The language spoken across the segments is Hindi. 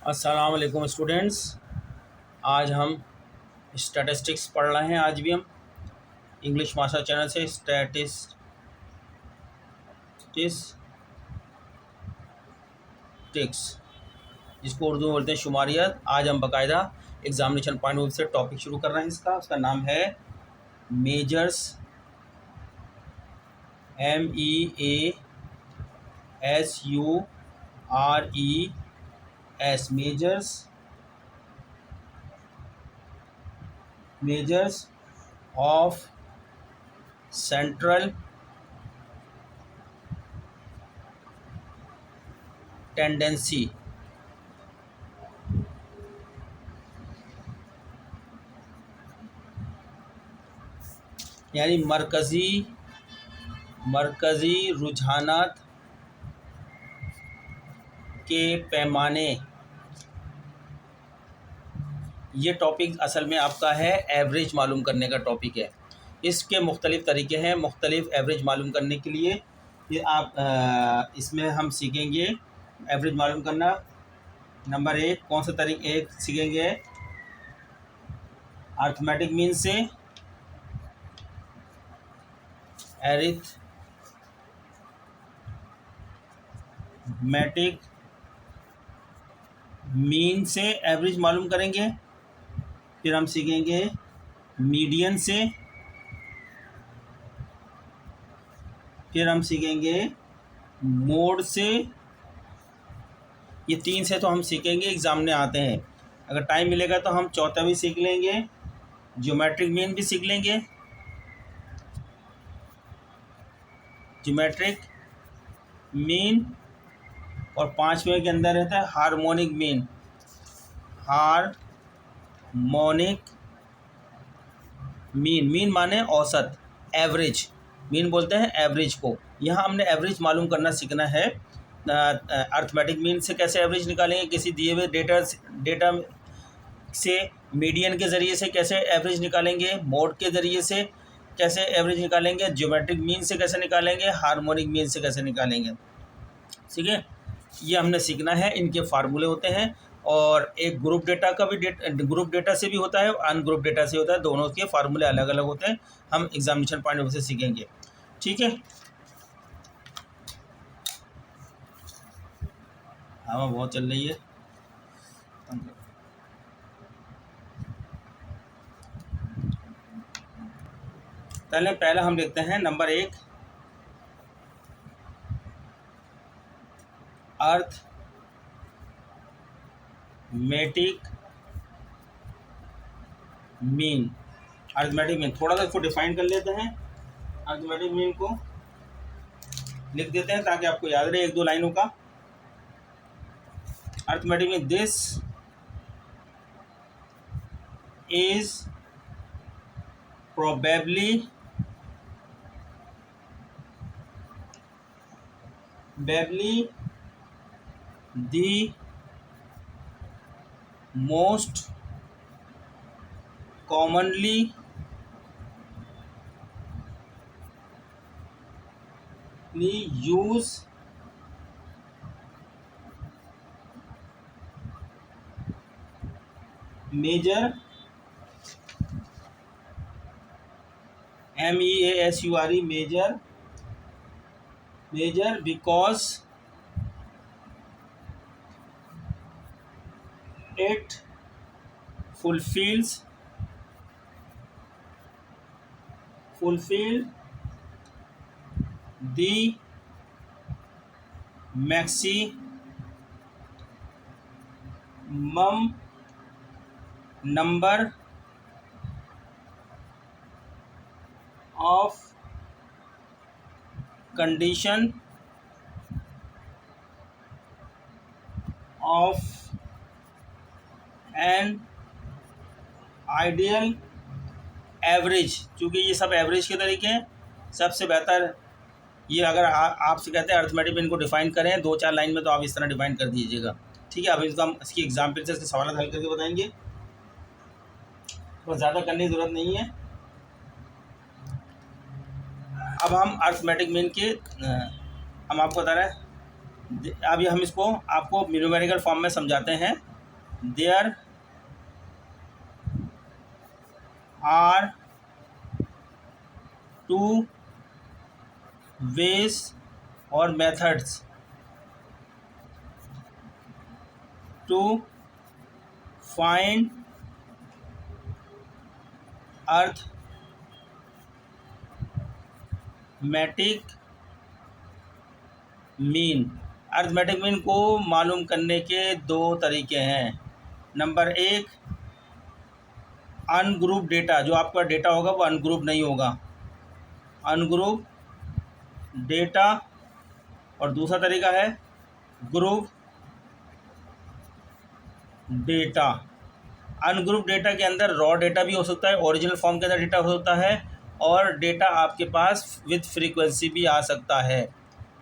अस्सलाम वालेकुम स्टूडेंट्स। आज हम स्टैटिस्टिक्स पढ़ रहे हैं। आज भी हम इंग्लिश मास्टर चैनल से स्टैटिस्टिक्स जिसको उर्दू में बोलते हैं शुमारियत। आज हम बाकायदा एग्जामिनेशन पॉइंट ऑफ व्यू से टॉपिक शुरू कर रहे हैं। उसका नाम है measures, MEASURES, measures of central tendency. यानी मरकज़ी रुझानात के पैमाने। ये टॉपिक असल में आपका है एवरेज मालूम करने का टॉपिक है। इसके मुख्तलिफ़ तरीके हैं मुख्तलिफ़ एवरेज मालूम करने के लिए। ये आप इसमें हम सीखेंगे एवरेज मालूम करना। नंबर एक, कौन सा तरीके एक सीखेंगे अर्थमेटिक मीन से, एरिथमेटिक मीन से एवरेज मालूम करेंगे। फिर हम सीखेंगे मीडियन से, फिर हम सीखेंगे मोड से। ये तीन से तो हम सीखेंगे, एग्ज़ाम में आते हैं। अगर टाइम मिलेगा तो हम चौथा भी सीख लेंगे, ज्योमेट्रिक मीन भी सीख लेंगे। ज्योमेट्रिक मीन और पांचवें के अंदर रहता है हार्मोनिक मीन। हार्मोनिक मीन माने औसत, एवरेज। मीन बोलते हैं एवरेज को। यहाँ हमने एवरेज मालूम करना सीखना है। अर्थमेटिक मीन से कैसे एवरेज निकालेंगे, किसी दिए हुए डेटा से, मीडियन के ज़रिए से कैसे एवरेज निकालेंगे, मोड के ज़रिए से कैसे एवरेज निकालेंगे, ज्योमेट्रिक मीन से कैसे निकालेंगे, हार्मोनिक मीन से कैसे निकालेंगे। ठीक है, ये हमने सीखना है। इनके फार्मूले होते हैं और एक ग्रुप डेटा का भी ग्रुप डेटा से भी होता है और अनग्रुप डेटा से होता है। दोनों के फार्मूले अलग अलग होते हैं। हम एग्जामिनेशन पॉइंट ऑफ व्यू से सीखेंगे। ठीक है, हवा बहुत चल रही है। पहले हम देखते हैं नंबर एक, अर्थमेटिक मीन। अर्थमेटिक मीन थोड़ा सा इसको डिफाइन कर लेते हैं। अर्थमेटिक मीन को लिख देते हैं ताकि आपको याद रहे एक दो लाइनों का। Arithmetic mean, this is probably the most commonly used measure, MEASURE, measure because it fulfill the maximum number of condition of an ideal average. चूँकि ये सब एवरेज के तरीके हैं, सबसे बेहतर ये अगर आपसे कहते हैं अर्थमेटिक मीन को डिफाइन करें दो चार लाइन में, तो आप इस तरह डिफाइन कर दीजिएगा। ठीक है, अब इसका हम इसकी एग्जाम्पल से इसके सवाल हल करके बताएंगे, तो ज़्यादा करने की ज़रूरत नहीं है। अब हम अर्थमेटिक मीन के हम आपको बता रहे हैं। अभी हम इसको आपको न्यूमेरिकल फॉर्म में समझाते हैं। देयर आर टू वेज और methods to find arithmetic mean. Arithmetic mean को मालूम करने के दो तरीके हैं। नंबर एक, अनग्रुप डेटा, जो आपका डेटा होगा वो अनग्रुप नहीं होगा, अनग्रुप डेटा। और दूसरा तरीका है ग्रुप डेटा। अनग्रुप डेटा के अंदर रॉ डेटा भी हो सकता है, ओरिजिनल फॉर्म के अंदर डेटा हो सकता है, और डेटा आपके पास विद फ्रीक्वेंसी भी आ सकता है।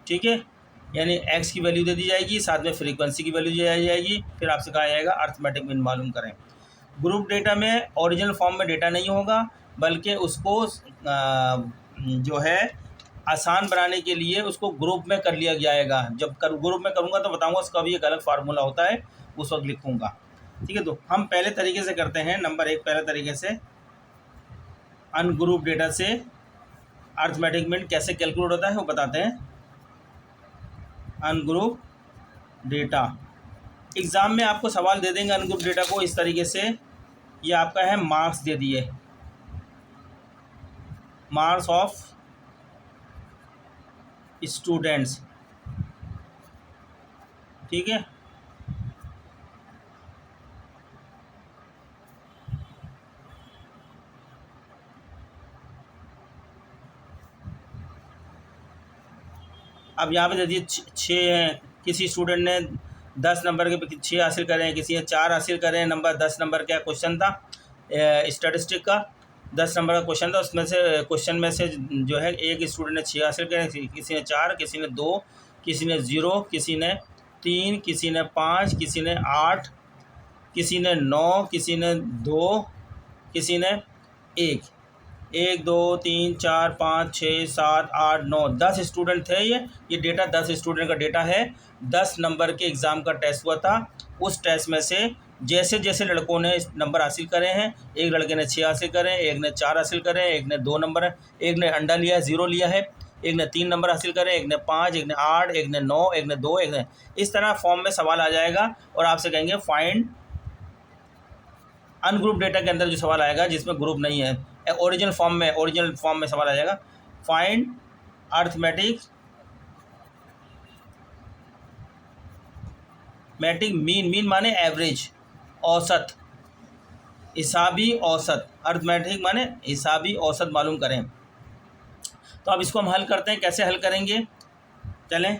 ठीक है, यानी एक्स की वैल्यू दे दी जाएगी, साथ में फ्रीक्वेंसी की वैल्यू दी जाएगी, फिर आपसे कहा जाएगा अर्थमेटिक मीन मालूम करें। ग्रुप डेटा में ओरिजिनल फॉर्म में डेटा नहीं होगा, बल्कि उसको जो है आसान बनाने के लिए उसको ग्रुप में कर लिया जाएगा। जब ग्रुप में करूँगा तो बताऊँगा, उसका भी एक अलग फार्मूला होता है, उस वक्त लिखूँगा। ठीक है, तो हम पहले तरीके से करते हैं। नंबर एक, पहले तरीके से अनग्रुप डेटा से अर्थमेटिक मीन कैसे कैलकुलेट होता है वो बताते हैं। अनग्रुप डेटा, एग्ज़ाम में आपको सवाल दे देंगे अनग्रुप डेटा को इस तरीके से। ये आपका है मार्क्स दे दिए, मार्क्स ऑफ स्टूडेंट्स। ठीक है, अब यहाँ पे दे दिए 6 हैं, किसी स्टूडेंट ने 10 नंबर के 6 हासिल करें, किसी ने 4 हासिल करें। नंबर 10 नंबर का क्वेश्चन था, स्टैटिस्टिक का 10 नंबर का क्वेश्चन था। उसमें से क्वेश्चन में से जो है एक स्टूडेंट ने 6 हासिल करें, किसी ने 4, किसी ने 2, किसी ने 0, किसी ने 3, किसी ने 5, किसी ने 8, किसी ने 9, किसी ने 2, किसी ने 1। 1 2 3 4 5 6 7 8 9 10 स्टूडेंट थे। ये डेटा 10 स्टूडेंट का डेटा है। 10 नंबर के एग्ज़ाम का टेस्ट हुआ था। उस टेस्ट में से जैसे जैसे लड़कों ने नंबर हासिल करे हैं, एक लड़के ने 6 हासिल करें, एक ने 4 हासिल करें, एक ने 2 नंबर, एक ने अंडा लिया है 0 लिया है, एक ने 3 नंबर हासिल करें, एक ने 5, एक ने 8, एक ने 9, एक ने 2, एक ने, इस तरह फॉर्म में सवाल आ जाएगा। और आपसे कहेंगे फाइंड अनग्रुप डेटा के अंदर जो सवाल आएगा जिसमें ग्रुप नहीं है, ओरिजिनल फॉर्म में सवाल आ जाएगा, फाइंड अर्थमेटिक मीन माने एवरेज, औसत, हिसाबी औसत। अर्थमेटिक माने हिसाबी औसत मालूम करें। तो अब इसको हम हल करते हैं। कैसे हल करेंगे, चलें।